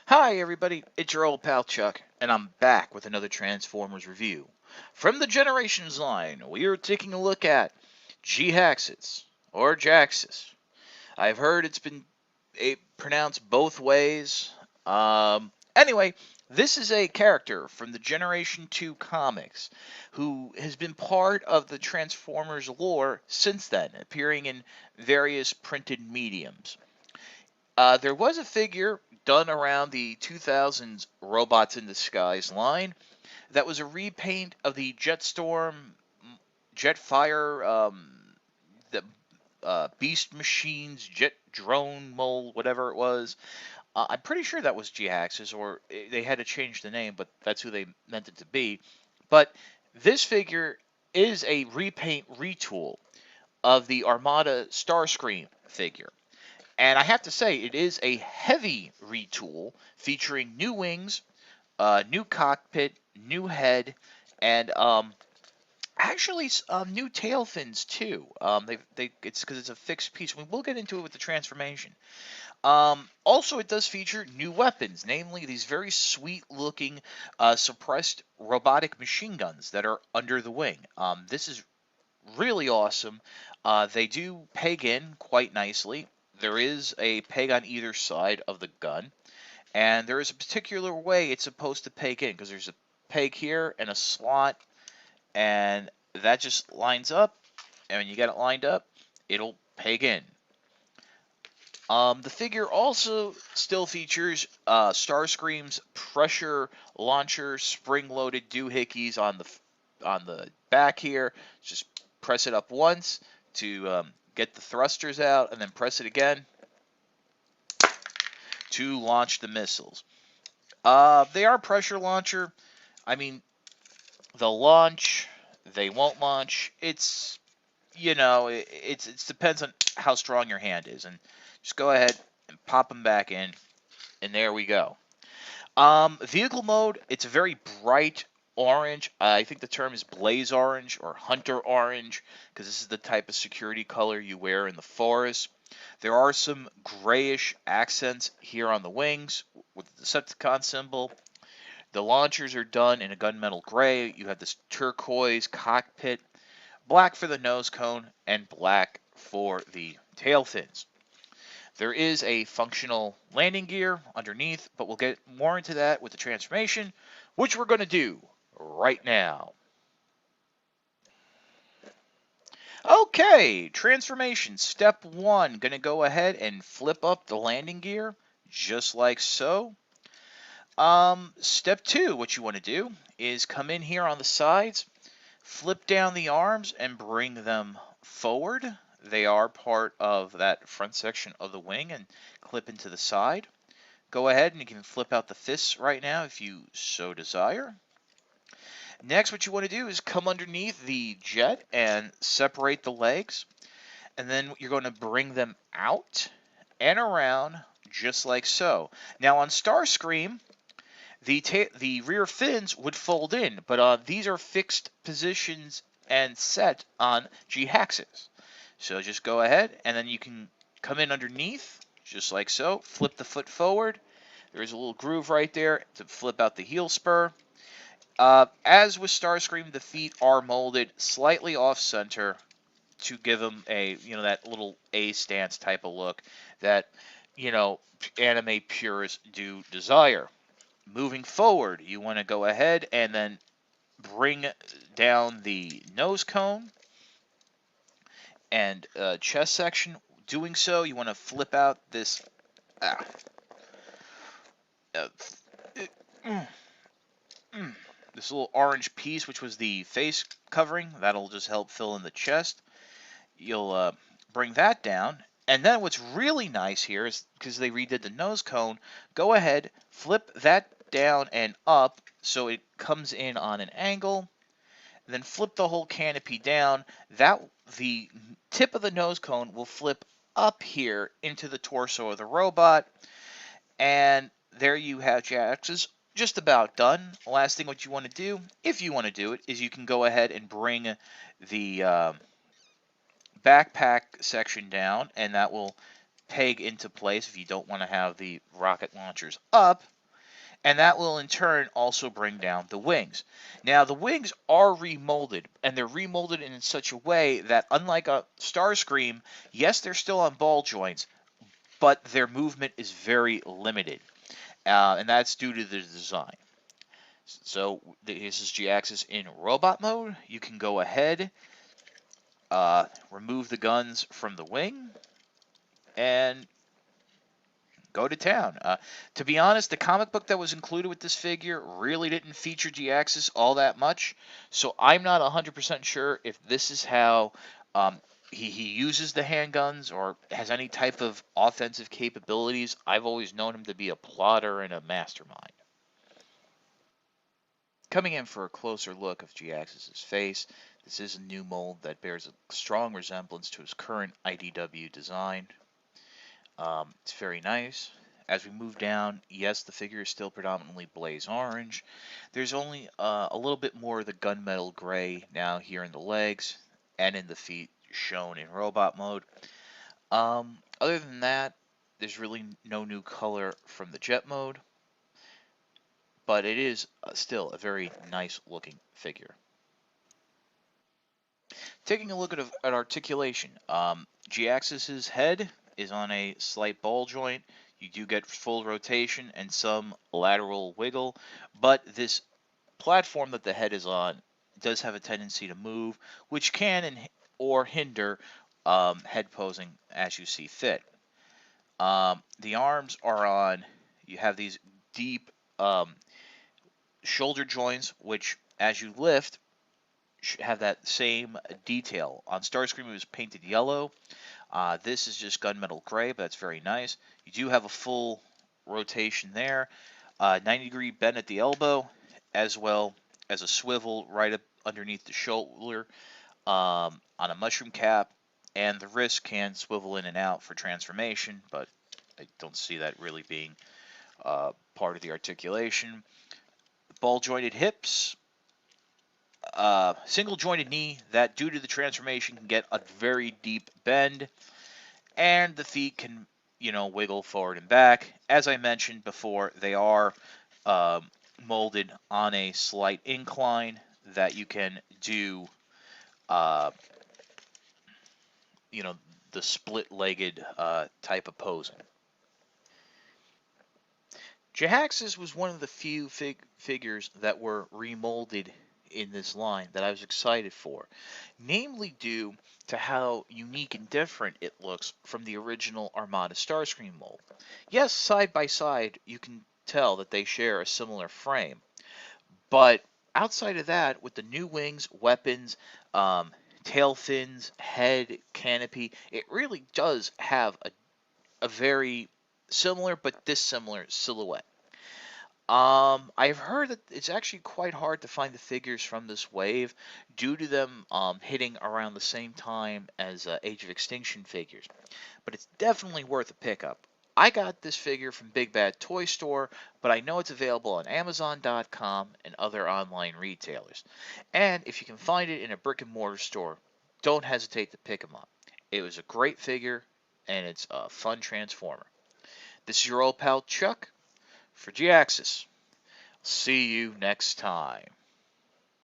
Hi everybody, it's your old pal Chuck, and I'm back with another Transformers review. From the Generations line, we are taking a look at Jhiaxus, or Jhiaxus. I've heard it's been pronounced both ways. Anyway, this is a character from the Generation 2 comics who has been part of the Transformers lore since then, appearing in various printed mediums. There was a figure done around the 2000s Robots in Disguise line that was a repaint of the Jetstorm, Jetfire, the Beast Machines, Jet Drone Mold, whatever it was. I'm pretty sure that was Jhiaxus, or they had to change the name, but that's who they meant it to be. But this figure is a repaint retool of the Armada Starscream figure. And I have to say, it is a heavy retool featuring new wings, new cockpit, new head, and actually new tail fins too. It's because it's a fixed piece. We'll get into it with the transformation. Also, it does feature new weapons, namely these very sweet-looking suppressed robotic machine guns that are under the wing. This is really awesome. They do peg in quite nicely. There is a peg on either side of the gun, and there is a particular way it's supposed to peg in because there's a peg here and a slot, and that just lines up. And when you get it lined up, it'll peg in. The figure also still features Starscream's pressure launcher, spring-loaded doohickeys on the back here. Just press it up once to get the thrusters out, and then press it again to launch the missiles. They are pressure launcher. I mean, they'll launch, they won't launch. It's it depends on how strong your hand is, and just go ahead and pop them back in, and there we go. Vehicle mode, it's a very bright orange. I think the term is blaze orange or hunter orange because this is the type of security color you wear in the forest. There are some grayish accents here on the wings with the Decepticon symbol. The launchers are done in a gunmetal gray. You have this turquoise cockpit, black for the nose cone, and black for the tail fins. There is a functional landing gear underneath, but we'll get more into that with the transformation, which we're going to do right now. Okay, transformation. Step 1, going to go ahead and flip up the landing gear, just like so. Step 2, what you want to do is come in here on the sides, flip down the arms, and bring them forward. They are part of that front section of the wing and clip into the side. Go ahead and you can flip out the fists right now if you so desire. Next, what you want to do is come underneath the jet and separate the legs. And then you're going to bring them out and around just like so. Now on Starscream, the rear fins would fold in, but these are fixed positions and set on Jhiaxus. So just go ahead, and then you can come in underneath, just like so. Flip the foot forward. There's a little groove right there to flip out the heel spur. As with Starscream, the feet are molded slightly off-center to give them a, that little A stance type of look that, anime purists do desire. Moving forward, you want to go ahead and then bring down the nose cone and chest section. Doing so, you want to flip out this this little orange piece, which was the face covering. That'll just help fill in the chest. You'll bring that down. And then what's really nice here is, because they redid the nose cone, go ahead, flip that down and up so it comes in on an angle. Then flip the whole canopy down. The tip of the nose cone will flip up here into the torso of the robot. And there you have Jhiaxus, just about done. Last thing what you want to do, if you want to do it, is you can go ahead and bring the backpack section down, and that will peg into place if you don't want to have the rocket launchers up. and that will in turn also bring down the wings. Now, the wings are remolded, and they're remolded in such a way that, unlike a Starscream, yes, they're still on ball joints, but their movement is very limited, and that's due to the design. So this is Jhiaxus in robot mode. You can go ahead, remove the guns from the wing, and go to town. To be honest, the comic book that was included with this figure really didn't feature Jhiaxus all that much, so I'm not 100% sure if this is how um, he uses the handguns or has any type of offensive capabilities. I've always known him to be a plotter and a mastermind. Coming in for a closer look of Jhiaxus' face, this is a new mold that bears a strong resemblance to his current IDW design. It's very nice. As we move down, yes, the figure is still predominantly blaze orange. There's only a little bit more of the gunmetal gray now here in the legs and in the feet shown in robot mode. Other than that, there's really no new color from the jet mode, but it is still a very nice looking figure. Taking a look at articulation, Jhiaxus's head is on a slight ball joint. You do get full rotation and some lateral wiggle, but this platform that the head is on does have a tendency to move, which can or hinder head posing as you see fit. The arms are on, you have these deep shoulder joints, which as you lift, have that same detail. On Starscream, it was painted yellow. This is just gunmetal gray, but that's very nice. You do have a full rotation there, 90-degree bend at the elbow, as well as a swivel right up underneath the shoulder on a mushroom cap, and the wrist can swivel in and out for transformation, but I don't see that really being part of the articulation. Ball jointed hips, single jointed knee that due to the transformation can get a very deep bend, and the feet can wiggle forward and back. As I mentioned before, they are molded on a slight incline that you can do uh, you know the split-legged type of posing. Jhiaxus was one of the few figures that were remolded in this line that I was excited for, namely due to how unique and different it looks from the original Armada Starscream mold. Yes, side by side, you can tell that they share a similar frame, but outside of that, with the new wings, weapons, tail fins, head, canopy, it really does have a very similar but dissimilar silhouette. I've heard that it's actually quite hard to find the figures from this wave due to them hitting around the same time as Age of Extinction figures, but it's definitely worth a pickup. I got this figure from Big Bad Toy Store, but I know it's available on Amazon.com and other online retailers. And if you can find it in a brick and mortar store, don't hesitate to pick them up. It was a great figure, and it's a fun transformer. This is your old pal Chuck for Jhiaxus. See you next time.